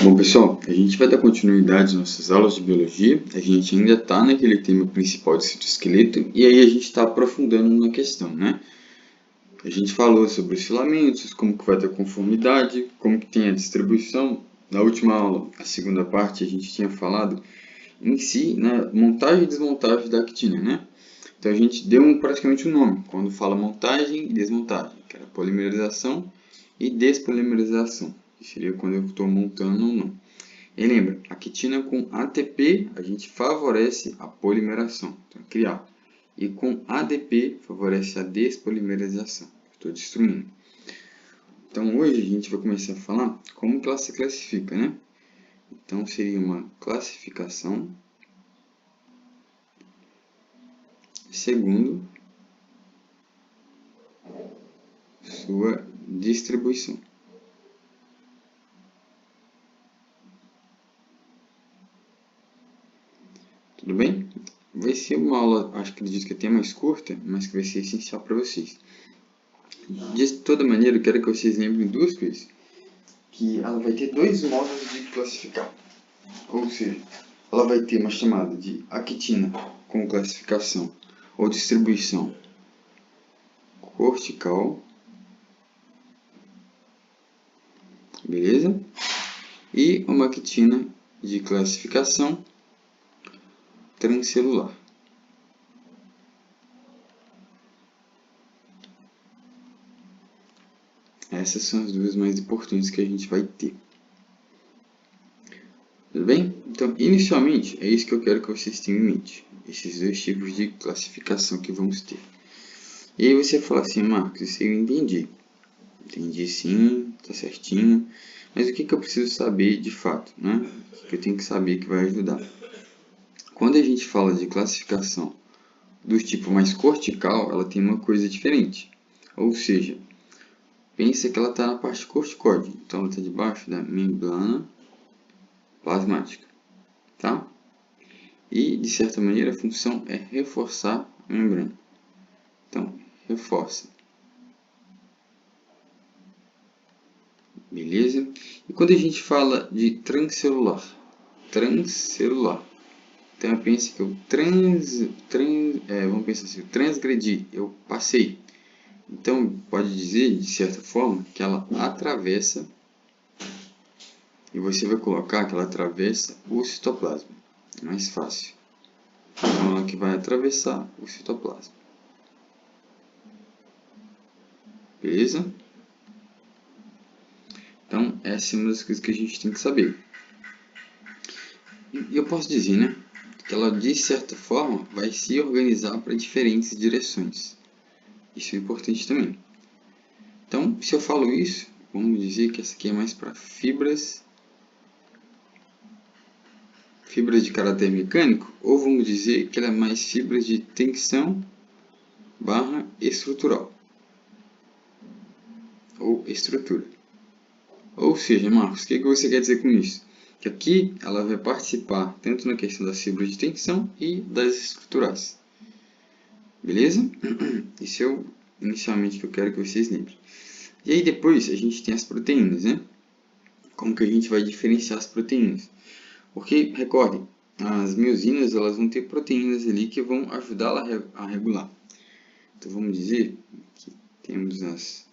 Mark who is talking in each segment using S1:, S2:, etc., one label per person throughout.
S1: Bom, pessoal, a gente vai dar continuidade às nossas aulas de biologia. A gente ainda está naquele tema principal de citoesqueleto e aí a gente está aprofundando na questão, né? A gente falou sobre os filamentos, como que vai ter conformidade, como que tem a distribuição. Na última aula, a segunda parte, a gente tinha falado em si na montagem e desmontagem da actina, né? Então a gente deu praticamente um nome quando fala montagem e desmontagem, que era polimerização e despolimerização, que seria quando eu estou montando ou não. E lembra, a quitina com ATP a gente favorece a polimeração, então criar. E com ADP favorece a despolimerização, estou destruindo. Então hoje a gente vai começar a falar como que ela se classifica, né? Então seria uma classificação segundo sua distribuição. Tudo bem? Vai ser uma aula, acho que acredito que até mais curta, mas que vai ser essencial para vocês. De toda maneira, eu quero que vocês lembrem duas coisas. Que ela vai ter dois modos de classificar. Ou seja, ela vai ter uma chamada de actina com classificação ou distribuição cortical. Beleza? E uma actina de classificação transcelular. Essas são as duas mais importantes que a gente vai ter. Tudo bem? Então, inicialmente, é isso que eu quero que vocês tenham em mente. Esses dois tipos de classificação que vamos ter. E aí você fala assim, Marcos, isso eu entendi. Entendi sim, tá certinho. Mas o que eu preciso saber de fato, né? O que eu tenho que saber que vai ajudar? Quando a gente fala de classificação do tipo mais cortical, ela tem uma coisa diferente. Ou seja, pensa que ela está na parte corticóide. Então, ela está debaixo da membrana plasmática. Tá? E, de certa maneira, a função é reforçar a membrana. Então, reforça. Beleza? E quando a gente fala de transcelular, então eu penso que eu vamos pensar assim, eu transgredi, eu passei. Então, pode dizer, de certa forma, que ela atravessa, e você vai colocar que ela atravessa o citoplasma. É mais fácil. Então, ela que vai atravessar o citoplasma. Beleza? Então, essa é uma das coisas que a gente tem que saber. E eu posso dizer, né, que ela, de certa forma, vai se organizar para diferentes direções. Isso é importante também. Então, se eu falo isso, vamos dizer que essa aqui é mais para fibras de caráter mecânico, ou vamos dizer que ela é mais fibras de tensão barra estrutural, ou estrutura. Ou seja, Marcos, o que você quer dizer com isso? Que aqui ela vai participar tanto na questão das fibras de tensão e das estruturais. Beleza? Isso é inicialmente que eu quero que vocês lembrem. E aí depois a gente tem as proteínas, né? Como que a gente vai diferenciar as proteínas? Porque, recordem, as miosinas elas vão ter proteínas ali que vão ajudá-la a regular. Então vamos dizer que temos as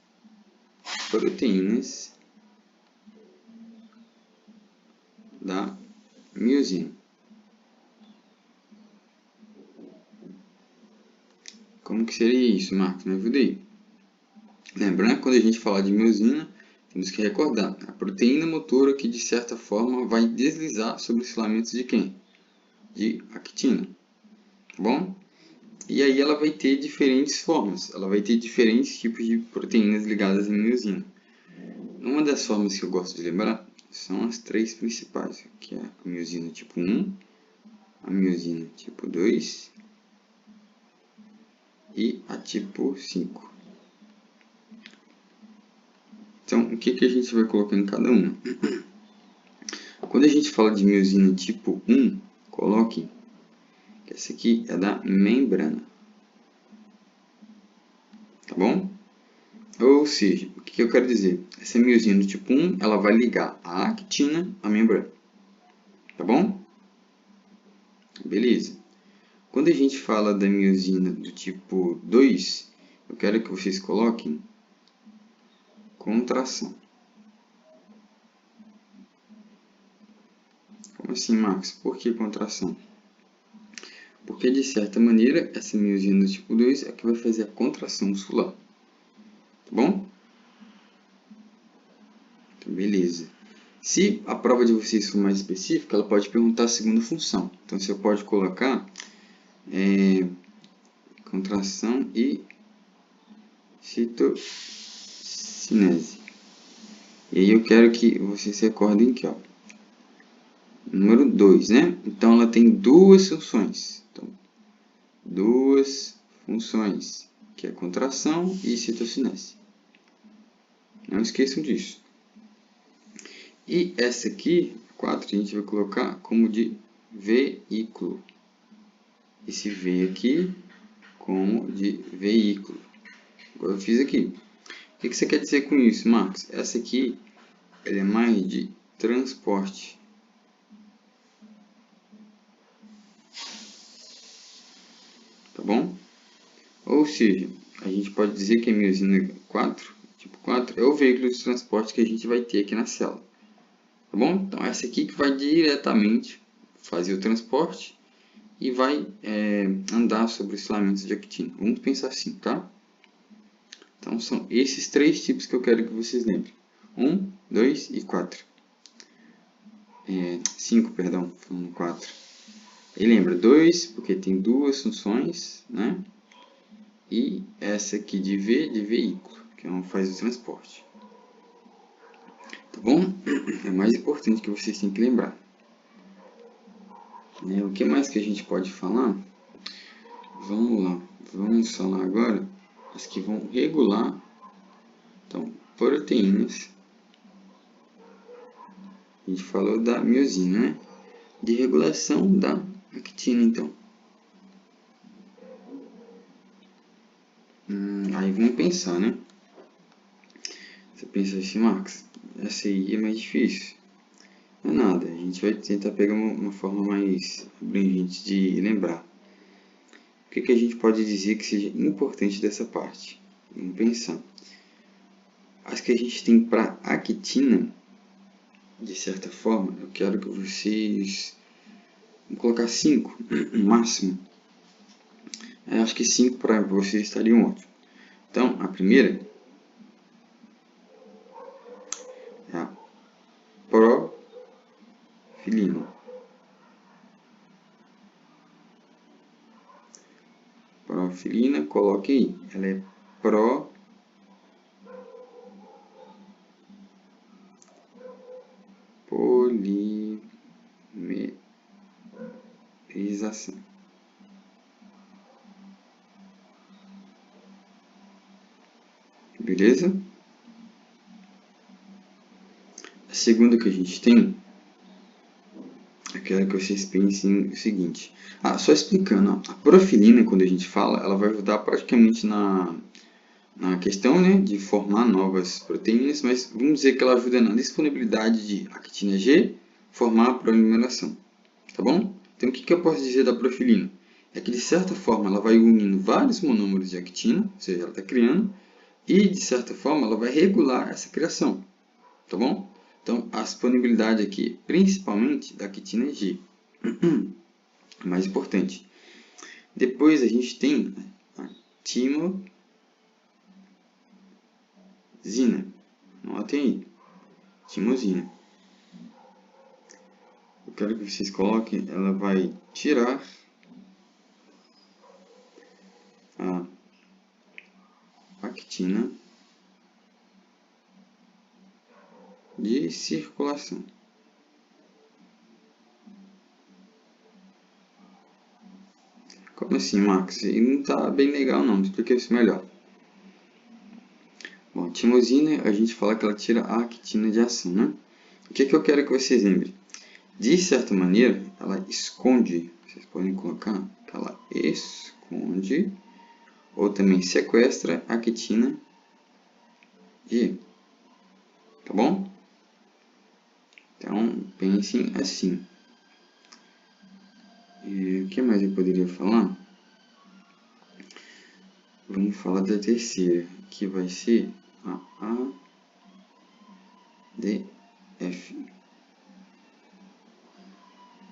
S1: proteínas da miosina. Como que seria isso, Marcos? Me ajuda aí. Lembrando que quando a gente falar de miosina, temos que recordar a proteína motora que de certa forma vai deslizar sobre os filamentos de quem? De actina. Tá bom? E aí ela vai ter diferentes formas, ela vai ter diferentes tipos de proteínas ligadas à miosina. Uma das formas que eu gosto de lembrar são as três principais, que é a miosina tipo 1, a miosina tipo 2 e a tipo 5. Então, o que a gente vai colocar em cada uma? Quando a gente fala de miosina tipo 1, coloque que essa aqui é da membrana. Tá bom? Ou seja, o que eu quero dizer? Essa miosina do tipo 1, ela vai ligar a actina à membrana. Tá bom? Beleza. Quando a gente fala da miosina do tipo 2, eu quero que vocês coloquem contração. Como assim, Marcos? Por que contração? Porque, de certa maneira, essa miosina do tipo 2 é que vai fazer a contração muscular. Tá bom? Então, beleza. Se a prova de vocês for mais específica, ela pode perguntar a segunda função. Então, você pode colocar contração e citocinese. E aí eu quero que vocês se recordem aqui, ó. Número 2, né? Então, ela tem duas funções. Então, duas funções, que é contração e citocinese. Não esqueçam disso. E essa aqui, 4, a gente vai colocar como de veículo. Esse V aqui como de veículo. Agora eu fiz aqui. O que você quer dizer com isso, Marcos? Essa aqui ela é mais de transporte. Tá bom? Ou seja, a gente pode dizer que a miosina 4, tipo 4, é o veículo de transporte que a gente vai ter aqui na célula. Tá bom? Então, essa aqui que vai diretamente fazer o transporte e vai andar sobre os filamentos de actina. Vamos pensar assim, tá? Então, são esses 3 tipos que eu quero que vocês lembrem. 1, 2 e 4. 5, perdão, falando 4. E lembra, 2, porque tem duas funções, né? E essa aqui de V, de veículo, que não faz o transporte. Tá bom? É mais importante que vocês têm que lembrar. O que mais que a gente pode falar? Vamos lá. Vamos falar agora as que vão regular. Então, proteínas. A gente falou da miosina, né? De regulação da actina, então. Aí vamos pensar, né? Você pensa assim, Marcos, essa aí é mais difícil. Não é nada, a gente vai tentar pegar uma forma mais abrangente de lembrar. O que a gente pode dizer que seja importante dessa parte? Vamos pensar. As que a gente tem para actina, de certa forma, eu quero que vocês... Vamos colocar 5, no máximo. Eu acho que 5 para vocês estariam ótimo. Então, a primeira é a profilina. Profilina, coloque aí. Ela é polimerização. Beleza? A segunda que a gente tem, eu quero que vocês pensem o seguinte. Só explicando, a profilina, quando a gente fala, ela vai ajudar praticamente na questão, né, de formar novas proteínas, mas vamos dizer que ela ajuda na disponibilidade de actina G, formar a polimeração. Tá bom? Então, o que eu posso dizer da profilina? É que, de certa forma, ela vai unindo vários monômeros de actina, ou seja, ela está criando, e, de certa forma, ela vai regular essa criação. Tá bom? Então, a disponibilidade aqui, principalmente da actina G. Mais importante. Depois, a gente tem a timosina. Notem aí. Timosina. Eu quero que vocês coloquem, ela vai tirar a actina de circulação. Como assim, Max? Não está bem legal não, me explica isso melhor. Bom, a timosina, a gente fala que ela tira a actina de ação, né? O que eu quero que vocês lembrem? De certa maneira, ela esconde, vocês podem colocar que ela esconde, ou também sequestra a actina G. Tá bom? Então, pensem assim. E o que mais eu poderia falar? Vamos falar da terceira, que vai ser a ADF.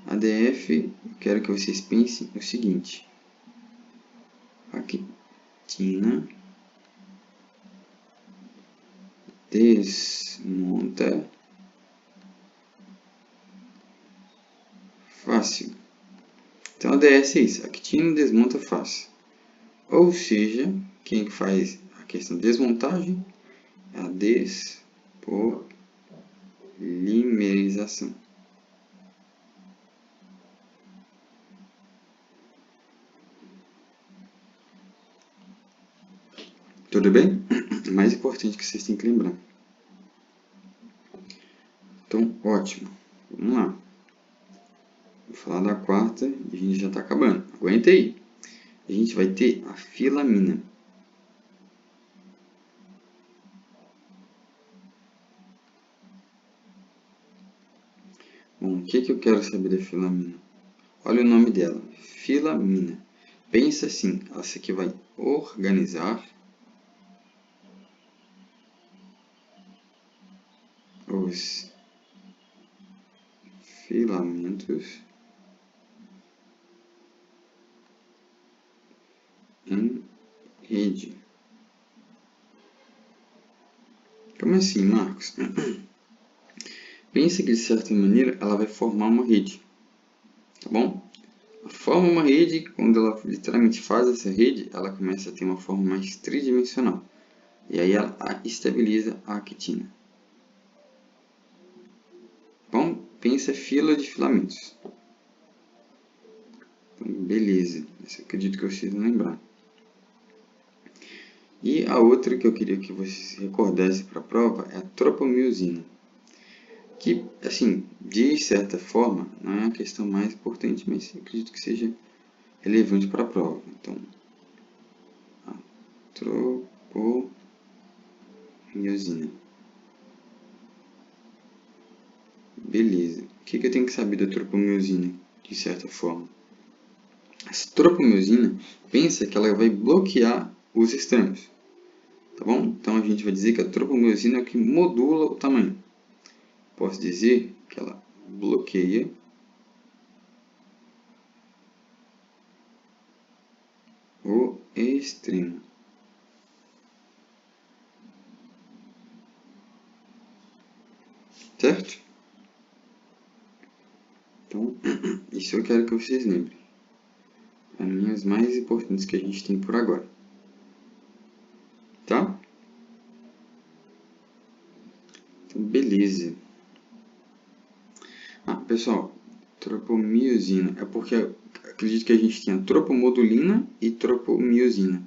S1: ADF, eu quero que vocês pensem o seguinte. Actina desmonta fácil. Então, a ADS é isso. Actina desmonta fácil. Ou seja, quem faz a questão de desmontagem é a despolimerização. Tudo bem? O mais importante que vocês têm que lembrar. Então, ótimo. Vamos lá. Vou falar da quarta e a gente já está acabando. Aguenta aí. A gente vai ter a filamina. Bom, o que eu quero saber da filamina? Olha o nome dela. Filamina. Pensa assim, essa aqui vai organizar os filamentos em rede. Como assim, Marcos? Pensa que, de certa maneira, ela vai formar uma rede. Tá bom? Ela forma uma rede, quando ela literalmente faz essa rede, ela começa a ter uma forma mais tridimensional. E aí ela estabiliza a actina. Bom, pensa fila de filamentos. Então, beleza. Isso eu acredito que vocês vão lembrar. E a outra que eu queria que vocês recordassem para a prova é a tropomiosina. Que, assim, de certa forma, não é a questão mais importante, mas eu acredito que seja relevante para a prova. Então, a tropomiosina. Beleza. O que eu tenho que saber da tropomiosina, de certa forma? Essa tropomiosina, pensa que ela vai bloquear os extremos. Tá bom? Então, a gente vai dizer que a tropomiosina é o que modula o tamanho. Posso dizer que ela bloqueia o extremo. Certo? Então, isso eu quero que vocês lembrem. As linhas mais importantes que a gente tem por agora. Tá? Então, beleza. Pessoal, tropomiosina é porque acredito que a gente tenha tropomodulina e tropomiosina.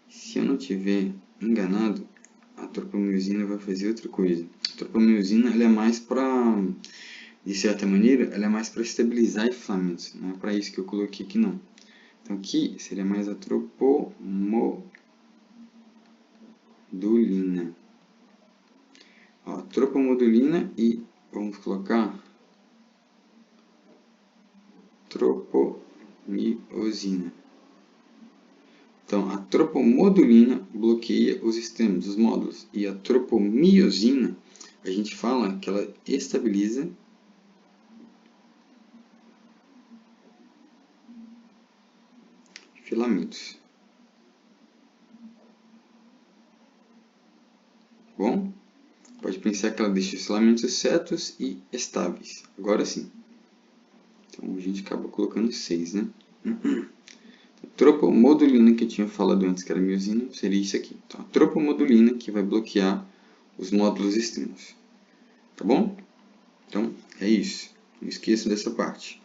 S1: Se eu não tiver enganado, a tropomiosina vai fazer outra coisa. A tropomiosina ela é mais para, de certa maneira, ela é mais para estabilizar filamentos. Não é para isso que eu coloquei aqui não. Então aqui seria mais a tropomodulina. Ó, tropomodulina e vamos colocar tropomiosina. Então, a tropomodulina bloqueia os extremos, os módulos. E a tropomiosina, a gente fala que ela estabiliza filamentos. Bom, pode pensar que ela deixa os filamentos certos e estáveis. Agora sim. Então, a gente acaba colocando 6, né? A tropomodulina que eu tinha falado antes, que era miosina, seria isso aqui. Então, a tropomodulina que vai bloquear os módulos extremos. Tá bom? Então, é isso. Não esqueçam dessa parte.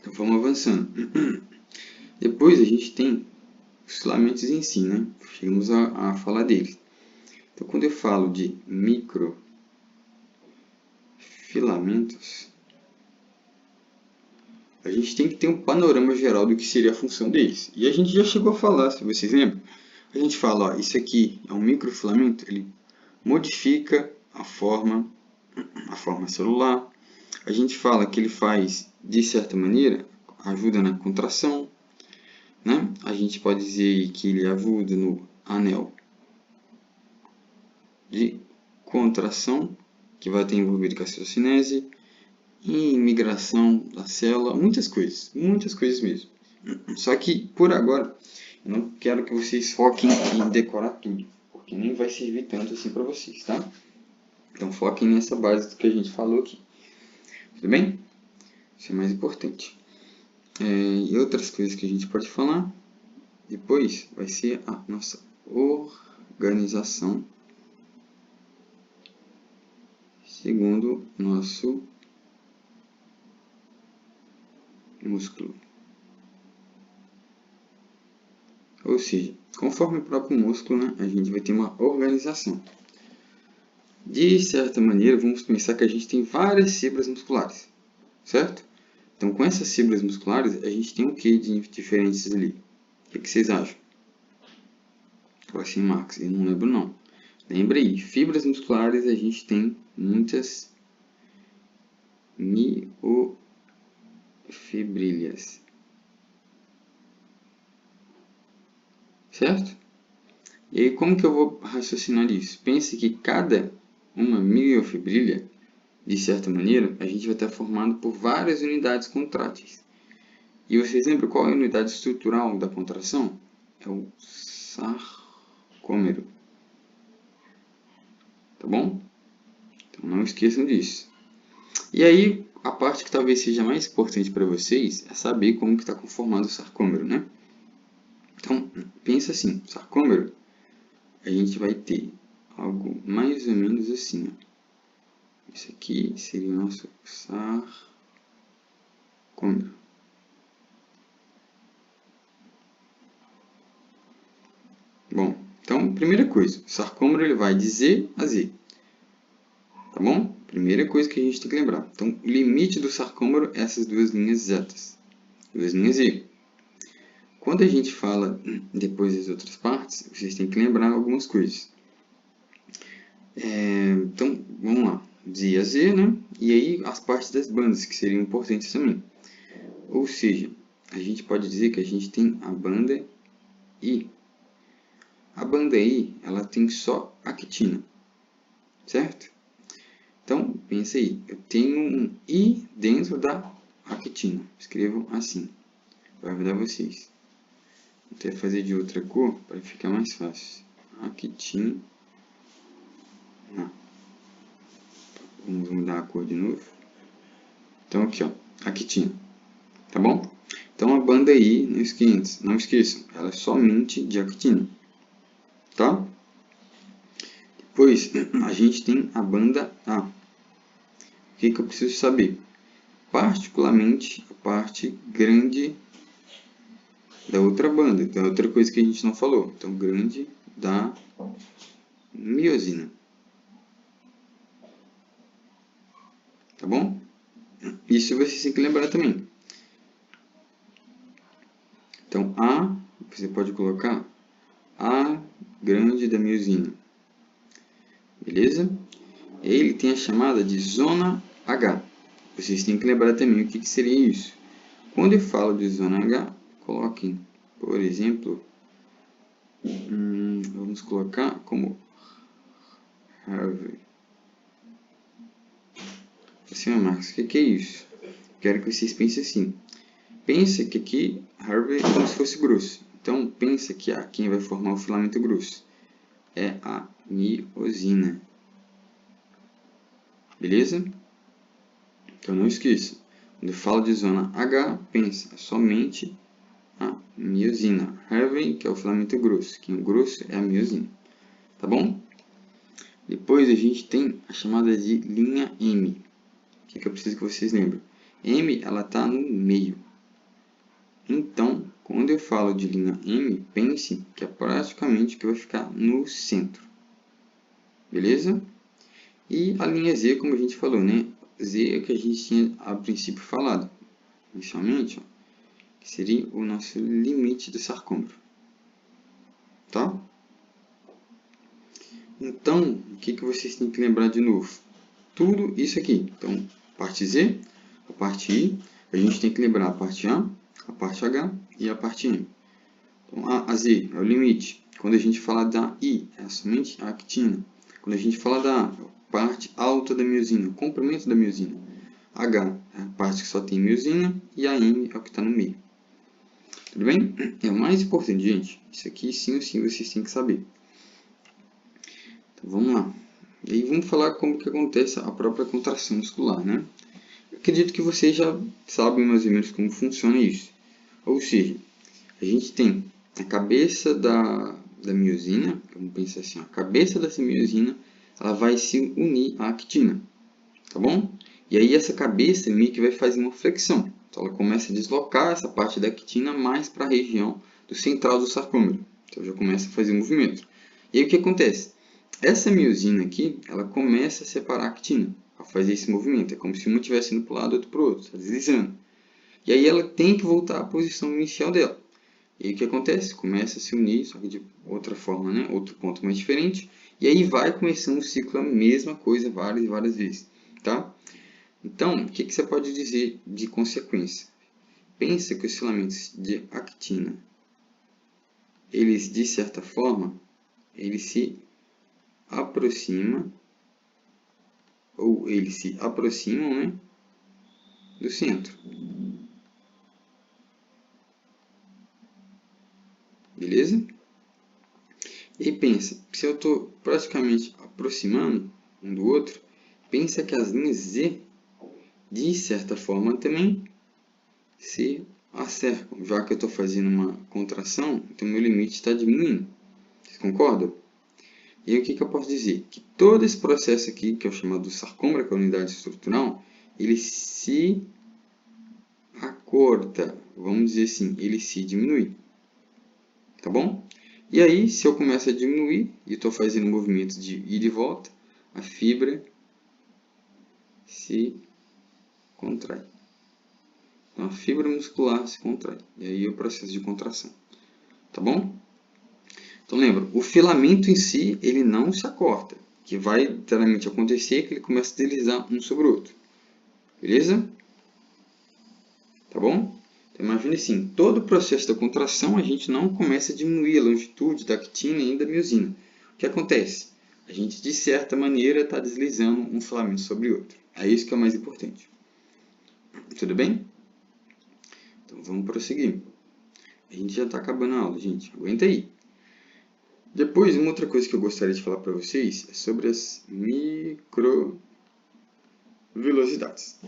S1: Então, vamos avançando. Depois, a gente tem os filamentos em si, né? Chegamos a falar deles. Então, quando eu falo de microfilamentos, a gente tem que ter um panorama geral do que seria a função deles. E a gente já chegou a falar, se vocês lembram. A gente fala, ó, isso aqui é um microfilamento, ele modifica a forma celular. A gente fala que ele faz, de certa maneira, ajuda na contração, né? A gente pode dizer que ele ajuda no anel de contração, que vai ter envolvido com a citocinese, em migração da célula, muitas coisas mesmo. Só que, por agora, eu não quero que vocês foquem em decorar tudo, porque nem vai servir tanto assim para vocês, tá? Então, foquem nessa base do que a gente falou aqui. Tudo bem? Isso é mais importante. E outras coisas que a gente pode falar depois vai ser a nossa organização segundo nosso músculo. Ou seja, conforme o próprio músculo, né, a gente vai ter uma organização. De certa maneira, vamos pensar que a gente tem várias fibras musculares, certo? Então, com essas fibras musculares, a gente tem o que de diferentes ali? O que vocês acham? Fala assim, Marcos, eu não lembro não. Lembra aí, fibras musculares a gente tem muitas miofibrilhas, certo? E aí, como que eu vou raciocinar isso? Pense que cada uma miofibrilha, de certa maneira, a gente vai estar formado por várias unidades contráteis. E vocês lembram qual é a unidade estrutural da contração? É o sarcômero. Tá bom? Então não esqueçam disso. E aí, a parte que talvez seja mais importante para vocês é saber como que está conformado o sarcômero, né? Então, pensa assim, sarcômero, a gente vai ter algo mais ou menos assim, ó. Isso aqui seria o nosso sarcômero. Bom, então, primeira coisa, o sarcômero ele vai de Z a Z. Tá bom? Primeira coisa que a gente tem que lembrar. Então, o limite do sarcômero é essas duas linhas zetas, duas linhas Z. Quando a gente fala depois das outras partes, vocês têm que lembrar algumas coisas. Então, vamos lá. Z a Z, né? E aí as partes das bandas, que seriam importantes também. Ou seja, a gente pode dizer que a gente tem a banda I. A banda I, ela tem só actina, certo? Então, pensa aí, eu tenho um I dentro da actina. Escrevam assim, vai ajudar vocês. Vou até fazer de outra cor para ficar mais fácil. Actina. Vamos mudar a cor de novo. Então, aqui, ó, actina. Tá bom? Então, a banda I, não esqueçam, ela é somente de actina. Tá? Depois, a gente tem a banda A. O que eu preciso saber? Particularmente, a parte grande da outra banda. Então, é outra coisa que a gente não falou. Então, grande da miosina. Tá bom? Isso você tem que lembrar também. Então, A, você pode colocar A grande da miosina. Beleza? Ele tem a chamada de zona H. Vocês têm que lembrar também o que seria isso. Quando eu falo de zona H, coloquem, por exemplo, vamos colocar como Harvey. Assim, Marcos, o que é isso? Quero que vocês pensem assim. Pensa que aqui Harvey é como se fosse grosso. Então, pensa que quem vai formar o filamento grosso é a miosina. Beleza? Então, não esqueça. Quando eu falo de zona H, pensa somente a miosina. Harvey, que é o filamento grosso. Quem é grosso é a miosina. Tá bom? Depois a gente tem a chamada de linha M. O que eu preciso que vocês lembrem? M, ela está no meio. Então, quando eu falo de linha M, pense que é praticamente o que vai ficar no centro. Beleza? E a linha Z, como a gente falou, né? Z é o que a gente tinha a princípio falado. Inicialmente, ó, que seria o nosso limite do sarcômero. Tá? Então, o que vocês têm que lembrar de novo? Tudo isso aqui. Então, parte Z, a parte I, a gente tem que lembrar a parte A, a parte H e a parte M. Então, a Z é o limite. Quando a gente fala da I, é somente a actina. Quando a gente fala da A, é a parte alta da miosina, o comprimento da miosina. H é a parte que só tem miosina e a M é o que está no meio. Tudo bem? É o mais importante, gente. Isso aqui sim ou sim vocês têm que saber. Então, vamos lá. E aí vamos falar como que acontece a própria contração muscular, né? Eu acredito que vocês já sabem mais ou menos como funciona isso. Ou seja, a gente tem a cabeça da miosina, vamos pensar assim, a cabeça dessa miosina, ela vai se unir à actina, tá bom? E aí essa cabeça meio que vai fazer uma flexão. Então ela começa a deslocar essa parte da actina mais para a região do central do sarcômero. Então já começa a fazer movimento. E aí o que acontece? Essa miosina aqui, ela começa a separar a actina, a fazer esse movimento. É como se uma estivesse indo para um lado e outro para o outro, está deslizando. E aí ela tem que voltar à posição inicial dela. E aí o que acontece? Começa a se unir, só que de outra forma, né? Outro ponto mais diferente. E aí vai começando o ciclo, a mesma coisa, várias e várias vezes. Tá? Então, o que você pode dizer de consequência? Pensa que os filamentos de actina, eles, de certa forma, eles se aproximam, ou eles se aproximam, né, do centro. Beleza? E pensa, se eu estou praticamente aproximando um do outro, pensa que as linhas Z, de certa forma, também se acercam. Já que eu estou fazendo uma contração, então meu limite está diminuindo. Vocês concordam? E aí o que eu posso dizer? Que todo esse processo aqui, que é o chamado sarcômero, que é a unidade estrutural, ele se acorta, vamos dizer assim, ele se diminui. Tá bom? E aí, se eu começo a diminuir e estou fazendo um movimento de ida e volta, a fibra se contrai. Então, a fibra muscular se contrai. E aí é o processo de contração. Tá bom? Então, lembra, o filamento em si, ele não se acorta. O que vai literalmente acontecer é que ele começa a deslizar um sobre o outro. Beleza? Tá bom? Então, imagine assim, todo o processo da contração, a gente não começa a diminuir a longitude da actina e da miosina. O que acontece? A gente, de certa maneira, está deslizando um filamento sobre o outro. É isso que é o mais importante. Tudo bem? Então, vamos prosseguir. A gente já está acabando a aula, gente. Aguenta aí. Depois, uma outra coisa que eu gostaria de falar para vocês é sobre as microvelocidades.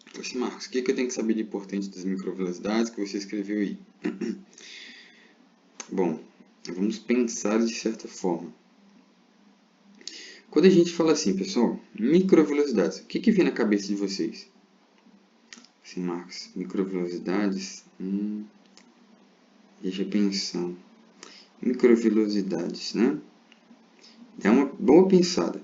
S1: Então, assim, Marcos, o que eu tenho que saber de importante das microvelocidades que você escreveu aí? Bom, vamos pensar de certa forma. Quando a gente fala assim, pessoal, microvelocidades, o que vem na cabeça de vocês? Assim, Marcos, microvelocidades, deixa eu pensar. Microvelocidades, né? É uma boa pensada.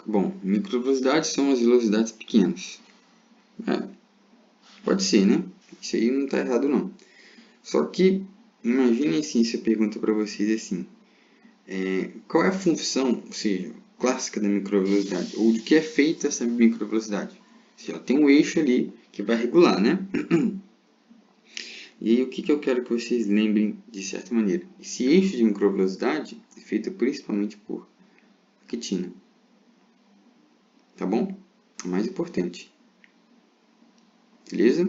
S1: Bom, microvelocidades são as velocidades pequenas. Pode ser, né? Isso aí não está errado, não. Só que, imaginem assim, se eu pergunto para vocês assim, qual é a função, ou seja, clássica da microvelocidade? Ou de que é feita essa microvelocidade? Ou seja, ela tem um eixo ali que vai regular, né? E aí, o que eu quero que vocês lembrem de certa maneira? Esse eixo de microvelocidade é feito principalmente por actina. Tá bom? O mais importante. Beleza?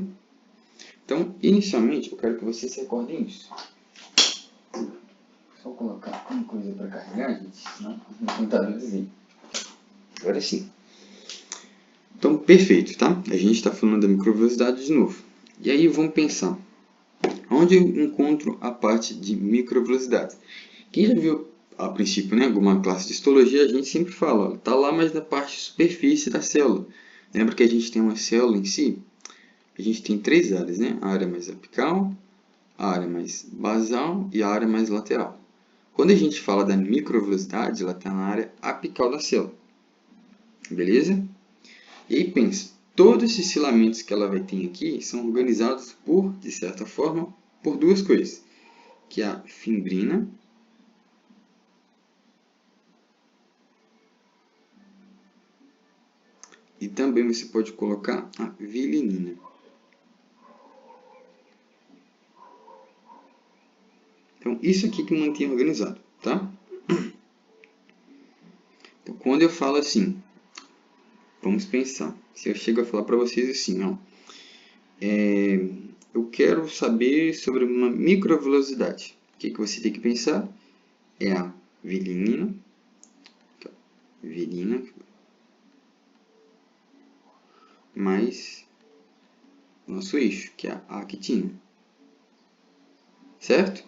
S1: Então, inicialmente, eu quero que vocês se recordem isso. Só colocar uma coisa para carregar, gente, senão não computador desliga. Agora sim. Então, perfeito, tá? A gente está falando da microvelocidade de novo. E aí, vamos pensar. Onde eu encontro a parte de microvelocidade? Quem já viu, a princípio, né, alguma classe de histologia, a gente sempre fala, está lá mais na parte superfície da célula. Lembra que a gente tem uma célula em si? A gente tem três áreas, né? A área mais apical, a área mais basal e a área mais lateral. Quando a gente fala da microvelocidade, ela está na área apical da célula. Beleza? E aí pensa, todos esses filamentos que ela vai ter aqui são organizados por, de certa forma, por duas coisas. que é a fimbrina. E também você pode colocar a vilinina. Então, isso aqui que mantém organizado, tá? Então, quando eu falo assim, vamos pensar. Se eu chego a falar para vocês assim, ó, eu quero saber sobre uma microvelocidade. O que você tem que pensar? É a vilinina, mais nosso eixo, que é a actina. Certo?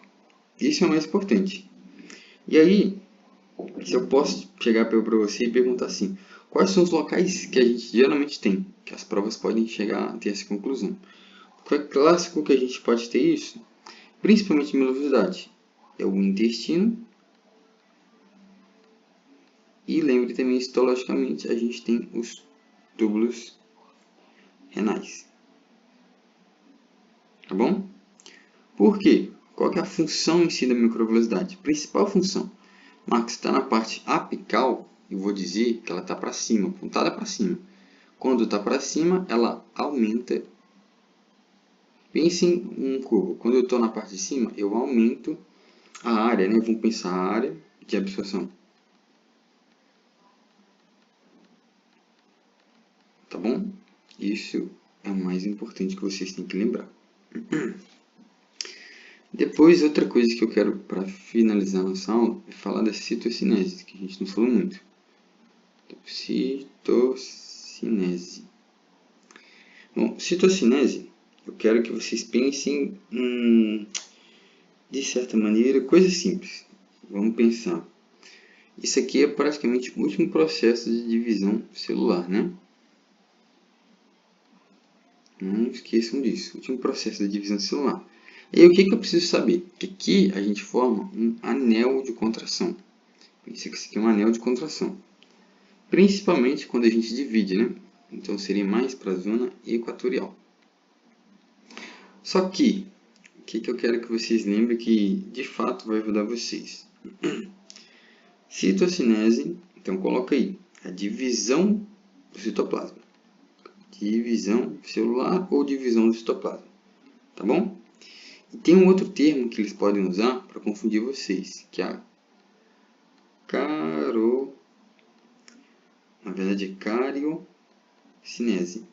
S1: Isso é o mais importante. E aí, se eu posso chegar para você e perguntar assim, quais são os locais que a gente geralmente tem, que as provas podem chegar a ter essa conclusão. Qual é clássico que a gente pode ter isso? Principalmente em velocidade. É o intestino. E lembre também, histologicamente, a gente tem os túbulos renais. Tá bom? Por quê? Qual que é a função em si da microvelocidade? Principal função. Marcos, está na parte apical, eu vou dizer que ela está para cima, apontada para cima. Quando está para cima, ela aumenta. Pense em um cubo. Quando eu estou na parte de cima, eu aumento a área, né? Vamos pensar a área de absorção. Tá bom? Isso é o mais importante que vocês têm que lembrar. Depois, outra coisa que eu quero, para finalizar a nossa aula, é falar da citocinese, que a gente não falou muito. Então, citocinese. Bom, citocinese, eu quero que vocês pensem de certa maneira, coisa simples. Vamos pensar. Isso aqui é praticamente o último processo de divisão celular, né? Não esqueçam disso. O último processo de divisão celular. E aí, o que eu preciso saber? Que aqui a gente forma um anel de contração. Pense que isso aqui é um anel de contração. Principalmente quando a gente divide, né? Então, seria mais para a zona equatorial. Só que, o que eu quero que vocês lembrem que, de fato, vai ajudar vocês? Citocinese, então coloca aí, a divisão do citoplasma. Divisão celular ou divisão do citoplasma. Tá bom? E tem um outro termo que eles podem usar para confundir vocês, que é a na verdade é cariocinese.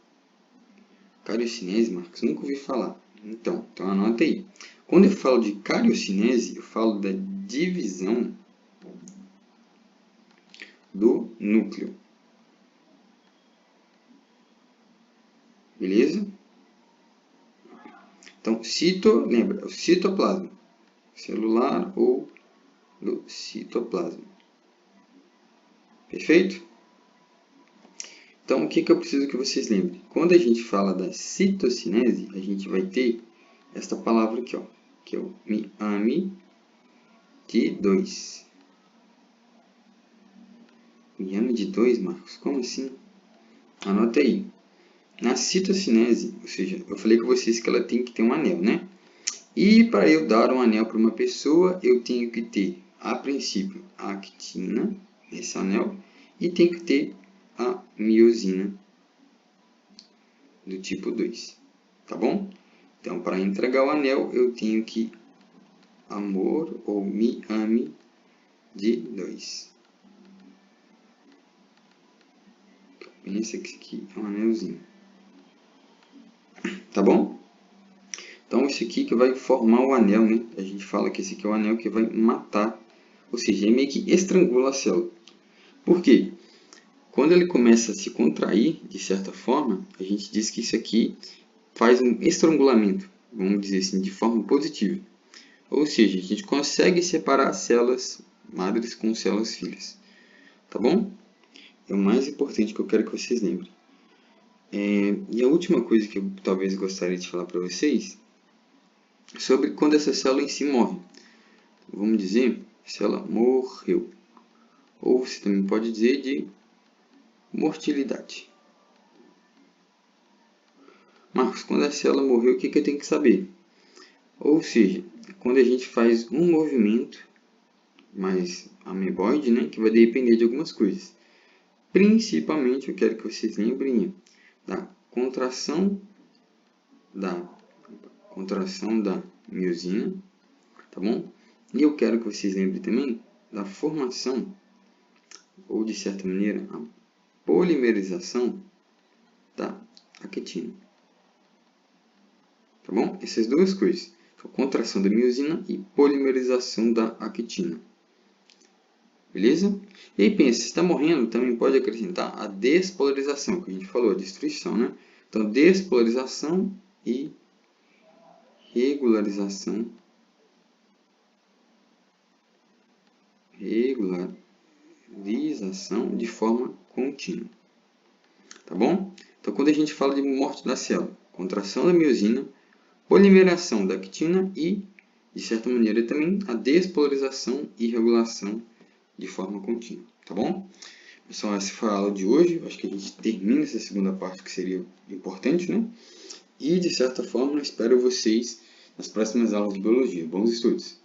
S1: Cariocinese, Marcos, nunca ouvi falar. Então anota aí. Quando eu falo de cariocinese, eu falo da divisão do núcleo. Beleza? Então, lembra, o citoplasma celular ou do citoplasma. Perfeito? Então, o que eu preciso que vocês lembrem? Quando a gente fala da citocinese, a gente vai ter esta palavra aqui, ó, que é o miame de 2. Miame de 2, Marcos? Como assim? Anota aí. Na citocinese, ou seja, eu falei com vocês que ela tem que ter um anel, né? E para eu dar um anel para uma pessoa, eu tenho que ter, a princípio, a actina, esse anel, e tenho que ter a miosina do tipo 2. Tá bom? Então, para entregar o anel, eu tenho que amor ou miame de 2. Pensa que isso aqui é um anelzinho. Tá bom? Então, esse aqui que vai formar o anel, né? A gente fala que esse aqui é o anel que vai matar, ou seja, ele meio que estrangula a célula. Por quê? Quando ele começa a se contrair, de certa forma, a gente diz que isso aqui faz um estrangulamento, vamos dizer assim, de forma positiva. Ou seja, a gente consegue separar células madres com células filhas. Tá bom? É o mais importante que eu quero que vocês lembrem. E a última coisa que eu talvez gostaria de falar para vocês é sobre quando essa célula em si morre. Vamos dizer, se ela morreu. Ou você também pode dizer de mortalidade. Marcos, quando a célula morreu, o que eu tenho que saber? Ou seja, quando a gente faz um movimento mais ameboide, né, que vai depender de algumas coisas. Principalmente, eu quero que vocês lembrem da contração da miosina, tá bom? E eu quero que vocês lembrem também da formação, ou de certa maneira, a polimerização da actina. Tá bom? Essas duas coisas. Então, contração da miosina e polimerização da actina. Beleza? E aí pensa, se está morrendo, também pode acrescentar a despolarização, que a gente falou, a destruição, né? Então, despolarização e regularização de forma contínua. Tá bom? Então, quando a gente fala de morte da célula, contração da miosina, polimeração da actina e, de certa maneira, também a despolarização e regulação de forma contínua. Tá bom? Pessoal, essa foi a aula de hoje. Acho que a gente termina essa segunda parte que seria importante, né? E, de certa forma, espero vocês nas próximas aulas de biologia. Bons estudos!